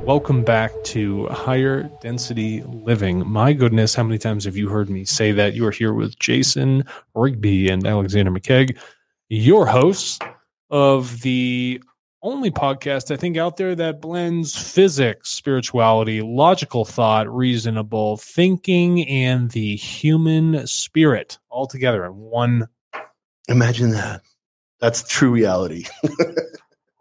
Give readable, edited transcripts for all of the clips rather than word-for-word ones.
Welcome back to Higher Density Living. My goodness, how many times have you heard me say that? You are here with Jason Rigby and Alexander McKegg, your hosts of the only podcast I think out there that blends physics, spirituality, logical thought, reasonable thinking, and the human spirit all together in one. Imagine that. That's true reality.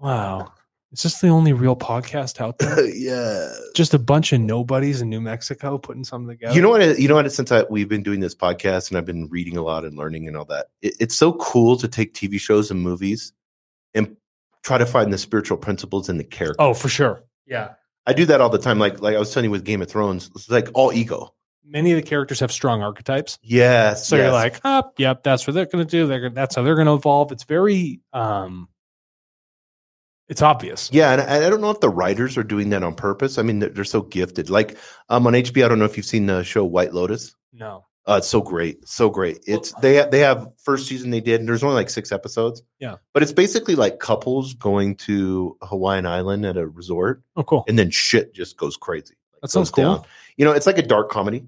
Wow. Is this the only real podcast out there? Yeah. Just a bunch of nobodies in New Mexico putting something together. You know what? Since we've been doing this podcast and I've been reading a lot and learning and all that, it's so cool to take TV shows and movies and try to find the spiritual principles in the character. Oh, for sure. Yeah. I do that all the time. Like I was telling you with Game of Thrones, it's like all ego. Many of the characters have strong archetypes. Yes. So you're like, yep, that's what they're going to do. That's how they're going to evolve. It's very, it's obvious. Yeah. And I don't know if the writers are doing that on purpose. I mean, they're so gifted. Like on HBO, I don't know if you've seen the show White Lotus. No. It's so great. So great. It's they have first season they did, and there's only like 6 episodes. Yeah. But it's basically like couples going to a Hawaiian island at a resort. Oh, cool. And then shit just goes crazy. That sounds cool. Down. You know, it's like a dark comedy,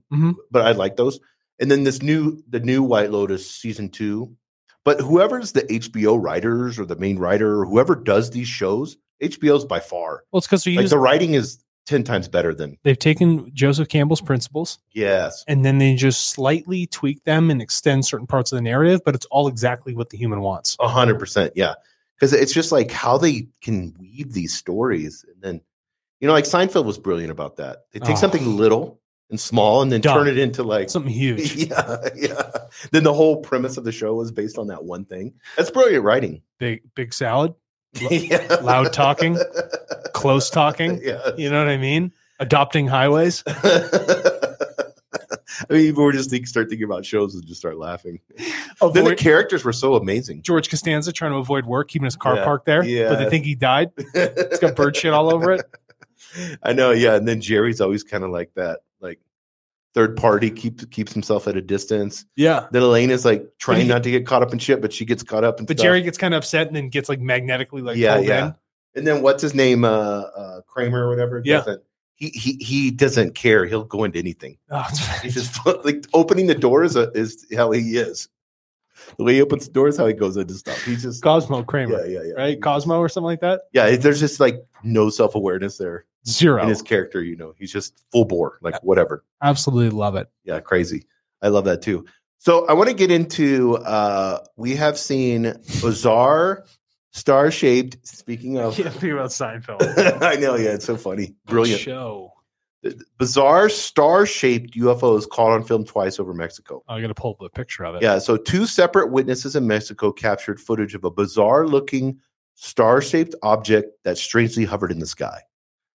but I like those. And then the new White Lotus season 2. But whoever's the HBO writers or the main writer or whoever does these shows, HBO's by far. Well, it's because the writing is 10 times better than they've taken Joseph Campbell's principles. Yes. And then they just slightly tweak them and extend certain parts of the narrative, but it's all exactly what the human wants. 100%. Yeah. Because it's just like how they can weave these stories. And then, you know, like Seinfeld was brilliant about that. They take something little and small and then turn it into like something huge. Yeah. Yeah. Then the whole premise of the show was based on that one thing. That's brilliant writing. Big salad. Loud talking, close talking. Yeah. You know what I mean? Adopting highways. I mean, we're just start thinking about shows and just start laughing. Then the characters were so amazing. George Costanza trying to avoid work, keeping his car parked there, but they think he died. It's got bird shit all over it. I know, yeah. And then Jerry's always kind of like that, like third party keeps himself at a distance. Yeah. Then Elaine is like trying not to get caught up in shit, but she gets caught up in But stuff. Jerry gets kind of upset and then gets like magnetically pulled in. And then what's his name? Kramer or whatever. He doesn't care. He'll go into anything. Oh, he's just like opening the doors is how he is. The way he opens the door is how he goes into stuff. He's just Cosmo Kramer. Yeah. Right? Cosmo or something like that. Yeah. There's just like no self-awareness there. Zero. In his character, you know, he's just full bore, like whatever. Absolutely love it. Yeah. Crazy. I love that too. So I want to get into, we have seen bizarre star-shaped, speaking of. I can't think about Seinfeld. I know. Yeah. It's so funny. Brilliant. Show. Bizarre star-shaped UFOs caught on film twice over Mexico. I got to pull up a picture of it. Yeah. So 2 separate witnesses in Mexico captured footage of a bizarre-looking star-shaped object that strangely hovered in the sky.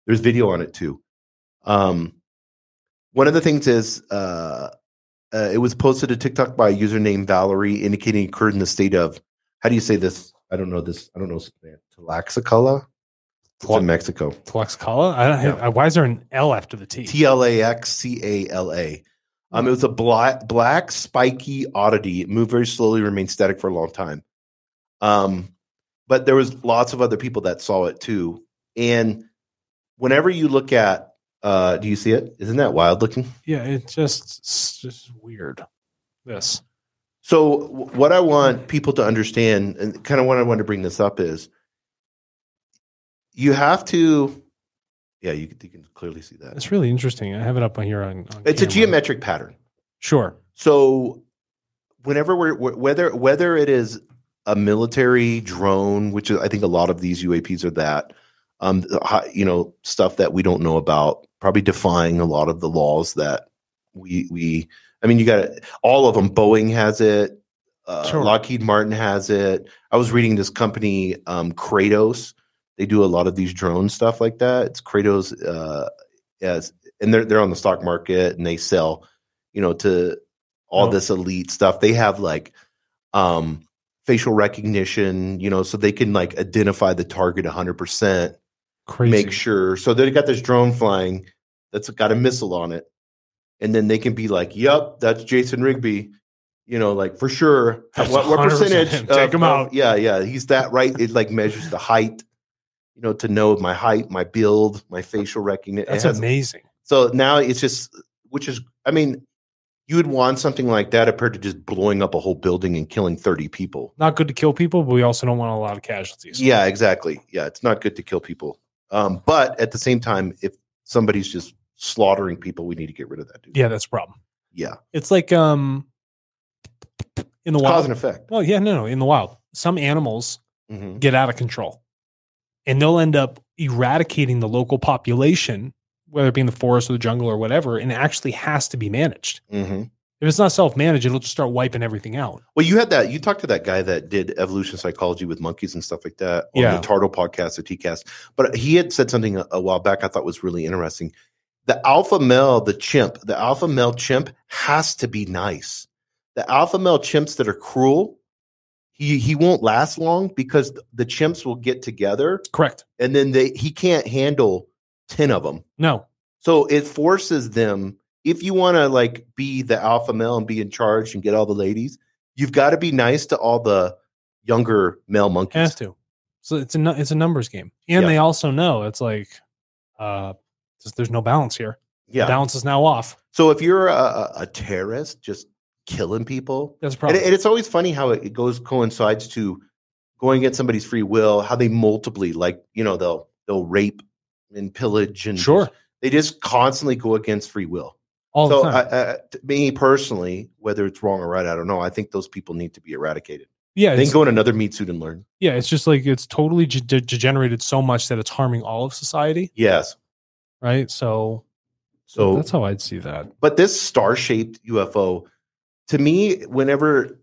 There's video on it too. One of the things is it was posted to TikTok by a user named Valerie, indicating it occurred in the state of, how do you say this? I don't know this. I don't know. Tlaxcala? It's in Mexico. Tlaxcala? Why is there an L after the T? Tlaxcala. It was a black spiky oddity. It moved very slowly, remained static for a long time. But there was lots of other people that saw it too. And whenever you look at, do you see it? Isn't that wild looking? Yeah, it's just weird. This. So what I want people to understand, and kind of what I want to bring this up is, you have to, you can clearly see that. It's really interesting. I have it up on here on it's camera. A geometric pattern. Sure. So whenever whether it is a military drone, which is, I think a lot of these UAPs are that, stuff that we don't know about, probably defying a lot of the laws that you got all of them. Boeing has it. Sure. Lockheed Martin has it. I was reading this company, Kratos. They do a lot of these drone stuff like that. It's Kratos, and they're on the stock market and they sell, to all this elite stuff. They have like facial recognition, so they can like identify the target 100%. Crazy. Make sure. So they got this drone flying that's got a missile on it, and then they can be like, "Yep, that's Jason Rigby." Like for sure. That's what percentage? Take him out. Yeah, he's that right. It like measures the height. to know my height, my build, my facial recognition. That's amazing. So now it's just, you would want something like that compared to just blowing up a whole building and killing 30 people. Not good to kill people, but we also don't want a lot of casualties. Yeah, exactly. Yeah, it's not good to kill people. But at the same time, if somebody's just slaughtering people, we need to get rid of that dude. Yeah, that's a problem. Yeah. It's like in the wild. Cause and effect. Well, yeah, no. In the wild, some animals Mm-hmm. get out of control and they'll end up eradicating the local population, whether it be in the forest or the jungle or whatever, and it actually has to be managed. Mm-hmm. If it's not self-managed, it'll just start wiping everything out. Well, you talked to that guy that did evolution psychology with monkeys and stuff like that on the Tardo podcast, the TCast. But he had said something a while back I thought was really interesting. The alpha male chimp has to be nice. The alpha male chimps that are cruel, he won't last long because the chimps will get together. Correct. And then he can't handle 10 of them. No. So it forces them, if you want to be the alpha male and be in charge and get all the ladies, you've got to be nice to all the younger male monkeys. Has to. So it's a numbers game. And they also know it's like there's no balance here. Yeah. The balance is now off. So if you're a terrorist just killing people, that's a problem. And it's always funny how it coincides to going against somebody's free will, how they multiply, they'll rape and pillage and they just constantly go against free will. All the time. Me personally, whether it's wrong or right, I don't know. I think those people need to be eradicated. Yeah. They can go in another meat suit and learn. Yeah. It's just like it's totally degenerated so much that it's harming all of society. Yes. Right. So that's how I'd see that. But this star-shaped UFO, to me,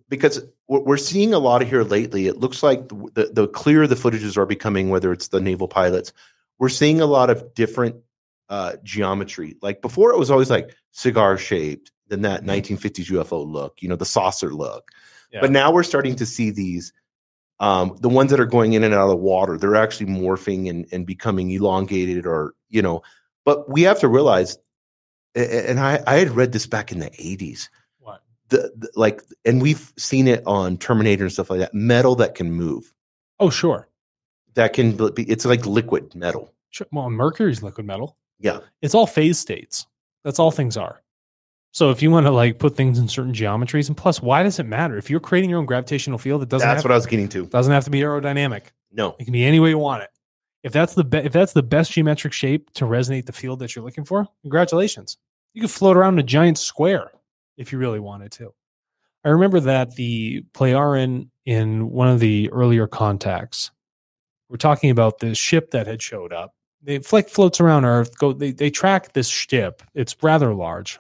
because we're seeing a lot of here lately, it looks like the clearer the footages are becoming, whether it's the naval pilots, we're seeing a lot of different geometry. Like before, it was always like cigar shaped, then that 1950s UFO look, the saucer look. Yeah. But now we're starting to see these, the ones that are going in and out of the water, they're actually morphing and becoming elongated but we have to realize, and I had read this back in the 80s. What? And we've seen it on Terminator and stuff like that, metal that can move. Oh, sure. That can be, it's like liquid metal. Sure. Well, Mercury's liquid metal. Yeah. It's all phase states. That's all things are. So if you want to put things in certain geometries, and plus, why does it matter? If you're creating your own gravitational field, it doesn't. That's what I was getting to. Doesn't have to be aerodynamic. No, it can be any way you want it. If that's the best geometric shape to resonate the field that you're looking for, congratulations. You could float around in a giant square if you really wanted to. I remember that the Playarin in one of the earlier contacts, we're talking about this ship that had showed up. They floats around Earth. They track this ship. It's rather large,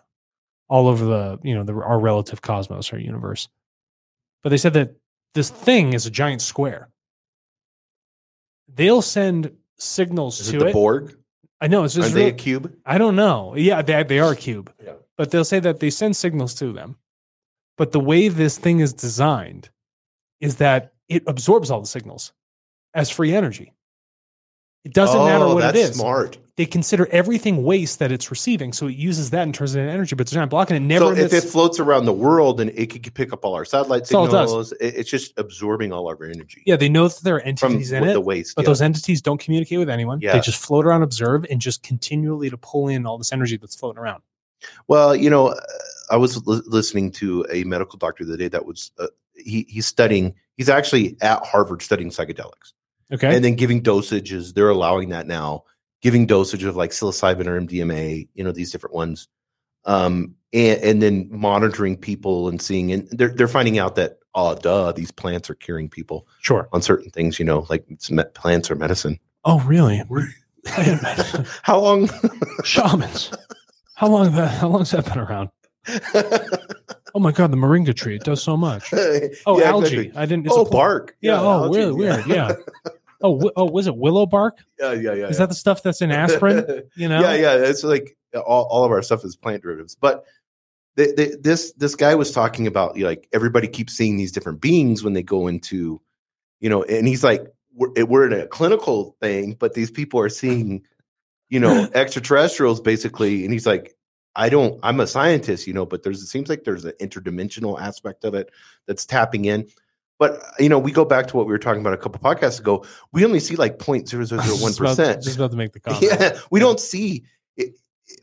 all over our relative cosmos, our universe. But they said that this thing is a giant square. They'll send signals to it. The Borg? I know. It's just Are they a cube? I don't know. Yeah, they are a cube. Yeah. But they'll say that they send signals to them. But the way this thing is designed is that it absorbs all the signals as free energy. It doesn't matter what it is. That's smart. They consider everything waste that it's receiving, so it uses that and turns it into energy, but they're not blocking it. So if it floats around the world and it could pick up all our satellite signals, it's just absorbing all our energy. Yeah, they know that there are entities in it, the waste, but those entities don't communicate with anyone. Yeah. They just float around, observe, and just continually to pull in all this energy that's floating around. Well, I was listening to a medical doctor the day that was he's actually at Harvard studying psychedelics. Okay. And then giving dosages, they're allowing that now, giving dosage of psilocybin or MDMA, these different ones. And then monitoring people and seeing, and they're finding out that, these plants are curing people. Sure. On certain things, plants or medicine. Oh, really? How long? Shamans. How long's that been around? Oh my God, the moringa tree. It does so much. Oh, yeah, algae. Exactly. I didn't. Bark. Yeah. Really weird. Yeah. Was it willow bark? Yeah. Is that the stuff that's in aspirin? Yeah. It's like all of our stuff is plant derivatives. But this guy was talking about everybody keeps seeing these different beings when they go into, and he's like, we're in a clinical thing, but these people are seeing, extraterrestrials basically, and he's like, I'm a scientist, but it seems like there's an interdimensional aspect of it that's tapping in. But we go back to what we were talking about a couple podcasts ago. We only see like 0.0001%. Just about to make the comment. Yeah, we don't see it.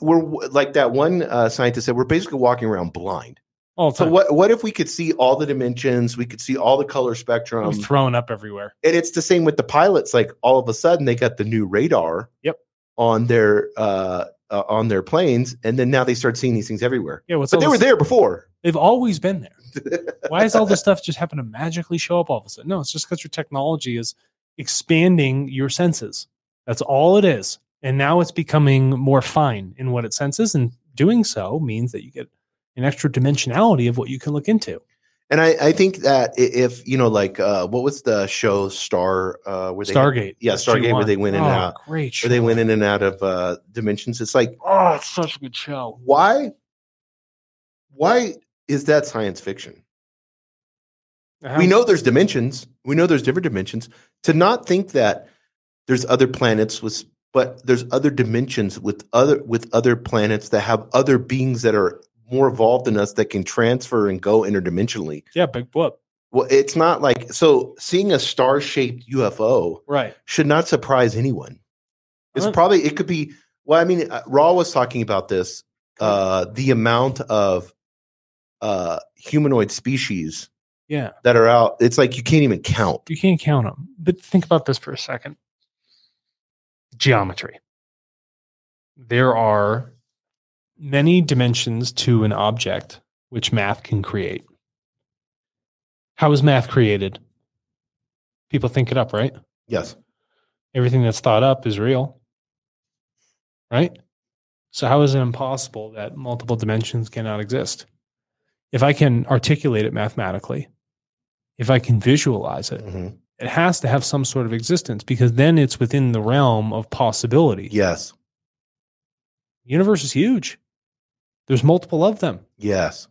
We're like that one scientist said, we're basically walking around blind. All the So time. what if we could see all the dimensions? We could see all the color spectrum. I'm throwing up everywhere. And it's the same with the pilots. Like all of a sudden they got the new radar on their planes, and then now they start seeing these things everywhere. Yeah, but they were there before. They've always been there. Why is all this stuff just happen to magically show up all of a sudden? No, it's just because your technology is expanding your senses. That's all it is. And now it's becoming more fine in what it senses, and doing so means that you get an extra dimensionality of what you can look into. And I think that if, what was the show Stargate. Stargate, where they went in and out. Great show. Where they went in and out of dimensions. It's like, it's such a good show. Why is that science fiction? We know there's dimensions. We know there's different dimensions. To not think that there's other planets but there's other dimensions with other planets that have other beings that are more evolved than us that can transfer and go interdimensionally. Yeah, big whoop. Well, it's not like, so seeing a star-shaped UFO should not surprise anyone. It could be, Raw was talking about this, the amount of humanoid species that are out. It's like you can't even count. You can't count them. But think about this for a second. Geometry. There are many dimensions to an object which math can create. How is math created? People think it up, right? Yes. Everything that's thought up is real, right? So how is it impossible that multiple dimensions cannot exist? If I can articulate it mathematically, if I can visualize it, it has to have some sort of existence, because then it's within the realm of possibility. Yes. The universe is huge. There's multiple of them. Yes.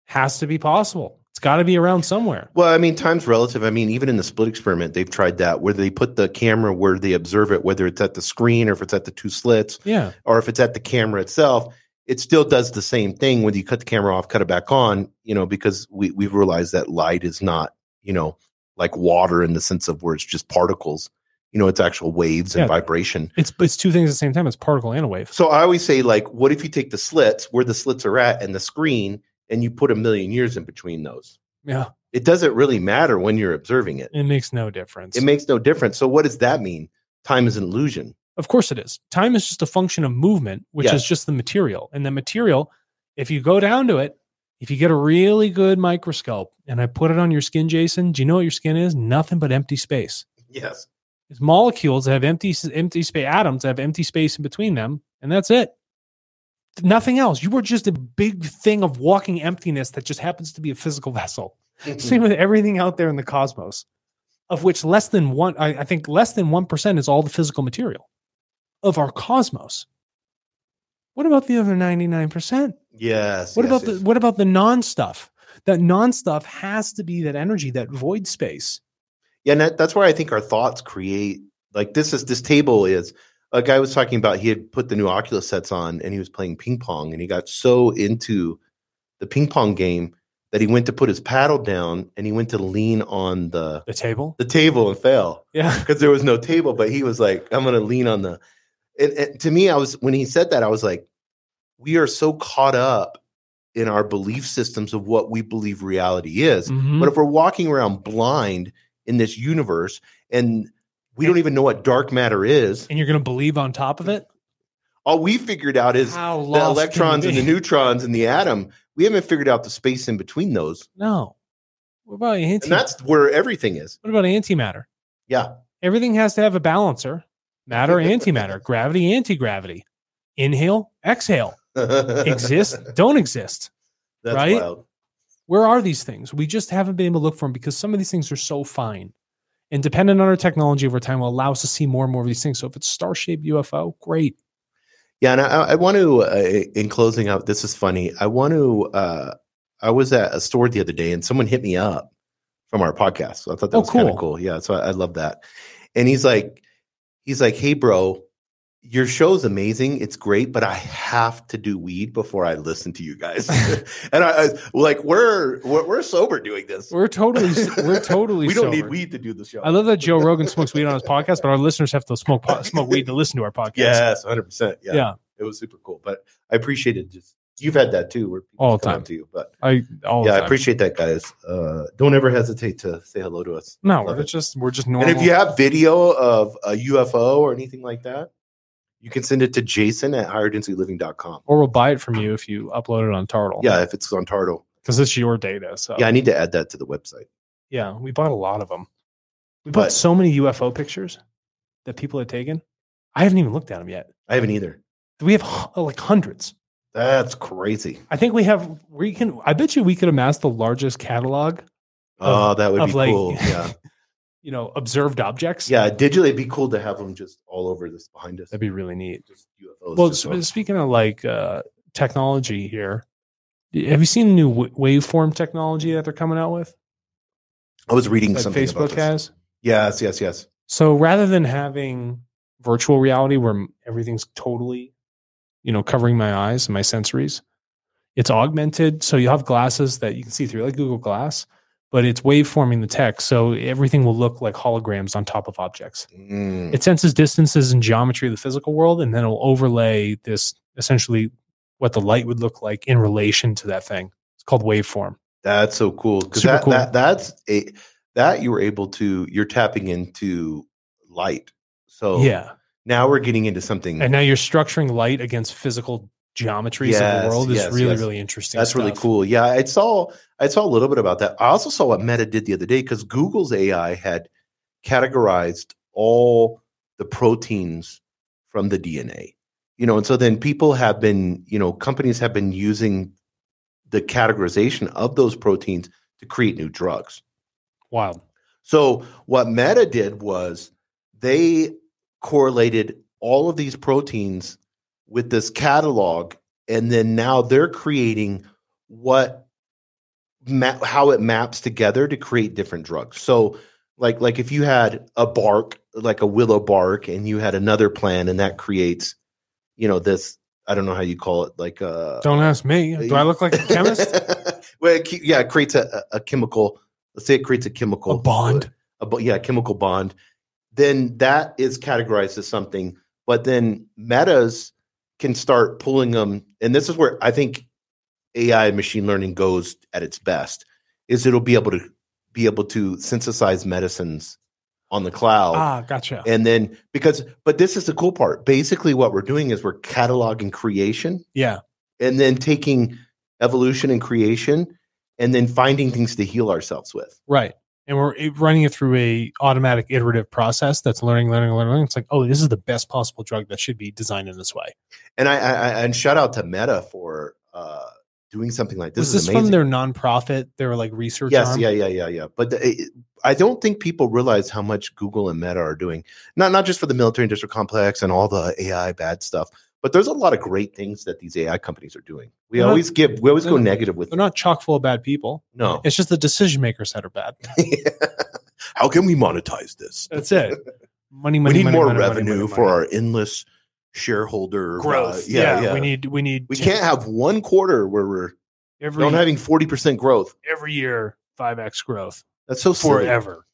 Has to be possible. It's got to be around somewhere. Well, time's relative. Even in the split experiment, they've tried that, where they put the camera where they observe it, whether it's at the screen or if it's at the two slits, or if it's at the camera itself. It still does the same thing. When you cut the camera off, cut it back on, because we've realized that light is not, like water in the sense of where it's just particles. It's actual waves and vibration. It's two things at the same time. It's particle and a wave. So I always say, like, what if you take the slits, where the slits are at, and the screen, and you put 1,000,000 years in between those? Yeah. It doesn't really matter when you're observing it. It makes no difference. It makes no difference. So what does that mean? Time is an illusion. Of course it is. Time is just a function of movement, which is just the material. And the material, if you go down to it, if you get a really good microscope and I put it on your skin, Jason, do you know what your skin is? Nothing but empty space. Yes. It's molecules that have empty space, atoms that have empty space in between them, and that's it. Nothing else. You were just a big thing of walking emptiness that just happens to be a physical vessel. Same with everything out there in the cosmos, of which less than 1% is all the physical material of our cosmos. What about the other 99%? Yes. What about the non-stuff? That non-stuff has to be that energy, that void space. Yeah, and that's where I think our thoughts create. Like this table is, a guy was talking about, he had put the new Oculus sets on and he was playing ping pong, and he got so into the ping pong game that he went to put his paddle down and he went to lean on the table and fell. Yeah. Because there was no table, but he was like, I'm going to lean on and to me, when he said that, I was like, we are so caught up in our belief systems of what we believe reality is. Mm-hmm. But if we're walking around blind in this universe and we don't even know what dark matter is, and you're going to believe on top of it, all we figured out is the electrons and the neutrons and the atom. We haven't figured out the space in between those. No. What about antimatter? And that's where everything is. What about antimatter? Yeah. Everything has to have a balancer. Matter, antimatter, gravity, anti-gravity. Inhale, exhale. Exist, don't exist. That's right? Wild. Where are these things? We just haven't been able to look for them because some of these things are so fine. And dependent on our technology over time will allow us to see more and more of these things. So if it's star-shaped UFO, great. Yeah, and I want to, in closing out, this is funny. I was at a store the other day and someone hit me up from our podcast. So I thought that was kind of cool. Yeah, so I love that. And he's like, hey, bro, your show's amazing. It's great, but I have to do weed before I listen to you guys. And I like we're sober doing this. We're totally we don't need sober. weed to do the show. I love that Joe Rogan smokes weed on his podcast, but our listeners have to smoke weed to listen to our podcast. Yes, 100%. Yeah. It was super cool. But I appreciate it. Just you've had that too, where people all the come time up to you. But I appreciate that, guys. Don't ever hesitate to say hello to us. No, we're just normal. And if you have video of a UFO or anything like that, you can send it to Jason at higherdensityliving.com. Or we'll buy it from you if you upload it on Turtle. Yeah, if it's on Turtle. Because it's your data. So yeah, I need to add that to the website. Yeah, we bought a lot of them. We bought so many UFO pictures that people had taken. I haven't even looked at them yet. I haven't either. We have like hundreds. That's crazy. I think I bet you we could amass the largest catalog. That would be cool. Yeah. Observed objects. Yeah, digitally, it'd be cool to have them just all over this behind us. That'd be really neat. Just UFOs. Well, speaking of like technology here, have you seen the new waveform technology that they're coming out with? I was reading that something Facebook about this. Yes. So rather than having virtual reality where everything's totally, covering my eyes and my sensories, it's augmented. So you have glasses that you can see through, like Google Glass, but it's waveforming the text. So everything will look like holograms on top of objects. It senses distances and geometry of the physical world, and then it'll overlay this essentially what the light would look like in relation to that thing. It's called waveform. That's so cool. Because you're tapping into light. So yeah. Now we're getting into something. And now you're structuring light against physical geometries of the world is really interesting. That's really cool. Yeah, I saw a little bit about that. I also saw what Meta did the other day because Google's AI had categorized all the proteins from the DNA. And so then people have been, companies have been using the categorization of those proteins to create new drugs. Wild. So what Meta did was they correlated all of these proteins with this catalog, and then now they're creating how it maps together to create different drugs. So like if you had a bark, like a willow bark, and you had another plant, and that creates, this, I don't know how you call it, like don't ask me. Do I look like a chemist? Well, it creates a chemical. Let's say it creates a chemical bond. A chemical bond. Then that is categorized as something. But then Metas can start pulling them, and this is where I think AI and machine learning goes at its best. Is it'll be able to synthesize medicines on the cloud. Gotcha. And then but this is the cool part. Basically, what we're doing is we're cataloging creation. Yeah. And then taking evolution and creation, and then finding things to heal ourselves with. Right. And we're running it through a automatic iterative process that's learning. It's like, oh, this is the best possible drug that should be designed in this way. And I shout out to Meta for doing something like this. Was this from their nonprofit? They were like research arm? Yeah. But I don't think people realize how much Google and Meta are doing. Not just for the military industrial complex and all the AI bad stuff, but there's a lot of great things that these AI companies are doing. We always go negative with them. They're not chock full of bad people. No. It's just the decision makers that are bad. How can we monetize this? That's it. Money. We need more revenue money. For our endless shareholder growth. We need. We can't have one quarter where we're not having 40% growth every year. 5x growth. That's so silly. Forever.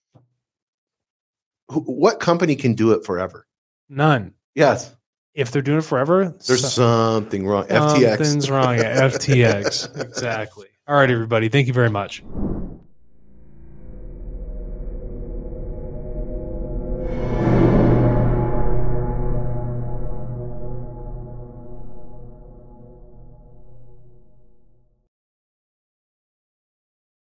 What company can do it forever? None. Yes. If they're doing it forever, there's something wrong. FTX. Something's wrong at FTX. Exactly. All right, everybody. Thank you very much.